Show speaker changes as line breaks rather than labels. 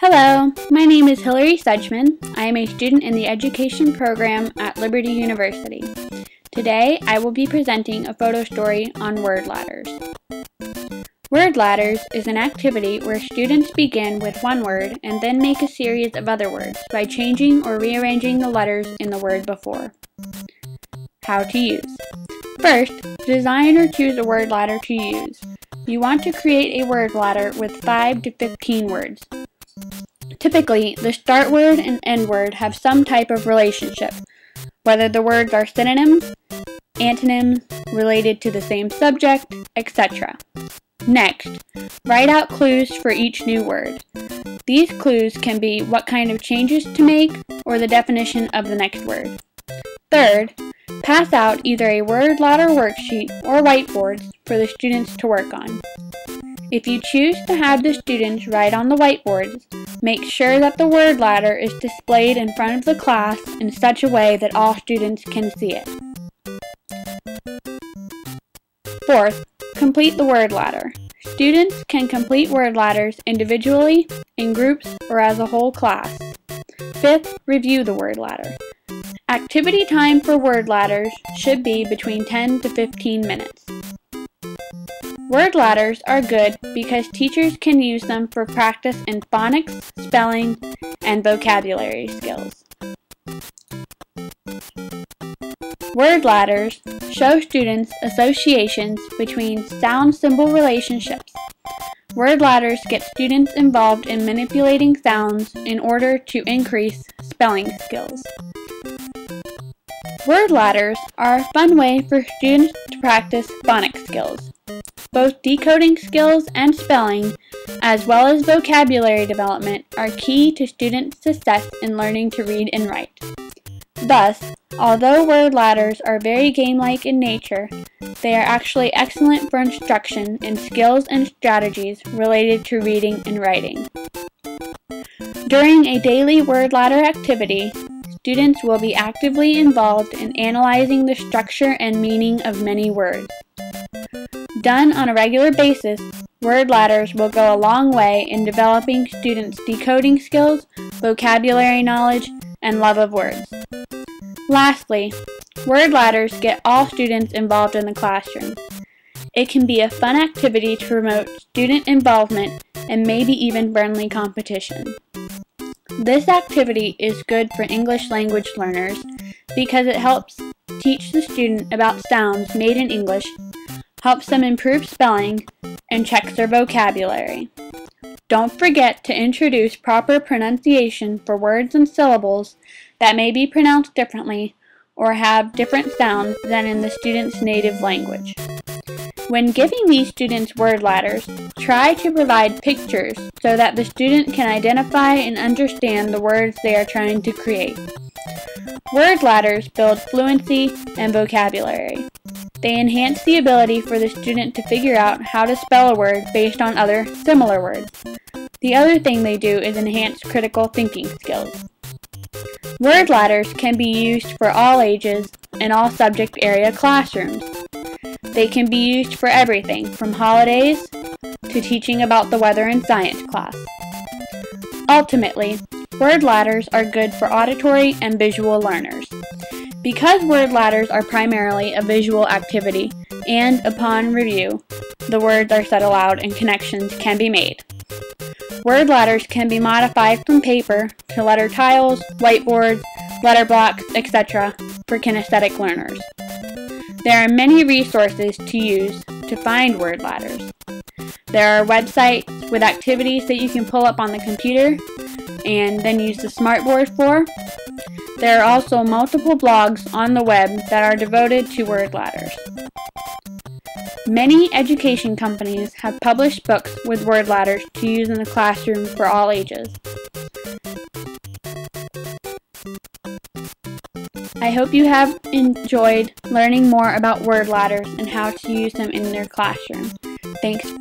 Hello, my name is Hillary Sedgman. I am a student in the education program at Liberty University. Today, I will be presenting a photo story on word ladders. Word ladders is an activity where students begin with one word and then make a series of other words by changing or rearranging the letters in the word before. How to use. First, design or choose a word ladder to use. You want to create a word ladder with 5 to 15 words. Typically, the start word and end word have some type of relationship, whether the words are synonyms, antonyms, related to the same subject, etc. Next, write out clues for each new word. These clues can be what kind of changes to make or the definition of the next word. Third, pass out either a word ladder worksheet or whiteboards for the students to work on. If you choose to have the students write on the whiteboards, make sure that the word ladder is displayed in front of the class in such a way that all students can see it. Fourth, complete the word ladder. Students can complete word ladders individually, in groups, or as a whole class. Fifth, review the word ladder. Activity time for word ladders should be between 10 to 15 minutes. Word ladders are good because teachers can use them for practice in phonics, spelling, and vocabulary skills. Word ladders show students associations between sound-symbol relationships. Word ladders get students involved in manipulating sounds in order to increase spelling skills. Word ladders are a fun way for students to practice phonics skills. Both decoding skills and spelling, as well as vocabulary development, are key to students' success in learning to read and write. Thus, although word ladders are very game-like in nature, they are actually excellent for instruction in skills and strategies related to reading and writing. During a daily word ladder activity, students will be actively involved in analyzing the structure and meaning of many words. Done on a regular basis, word ladders will go a long way in developing students' decoding skills, vocabulary knowledge, and love of words. Lastly, word ladders get all students involved in the classroom. It can be a fun activity to promote student involvement and maybe even friendly competition. This activity is good for English language learners because it helps teach the student about sounds made in English, helps them improve spelling, and checks their vocabulary. Don't forget to introduce proper pronunciation for words and syllables that may be pronounced differently or have different sounds than in the student's native language. When giving these students word ladders, try to provide pictures so that the student can identify and understand the words they are trying to create. Word ladders build fluency and vocabulary. They enhance the ability for the student to figure out how to spell a word based on other similar words. The other thing they do is enhance critical thinking skills. Word ladders can be used for all ages and all subject area classrooms. They can be used for everything from holidays to teaching about the weather in science class. Ultimately, word ladders are good for auditory and visual learners. Because word ladders are primarily a visual activity, and upon review, the words are said aloud and connections can be made. Word ladders can be modified from paper to letter tiles, whiteboards, letter blocks, etc. for kinesthetic learners. There are many resources to use to find word ladders. There are websites with activities that you can pull up on the computer and then use the smartboard for. There are also multiple blogs on the web that are devoted to word ladders. Many education companies have published books with word ladders to use in the classroom for all ages. I hope you have enjoyed learning more about word ladders and how to use them in your classroom. Thanks.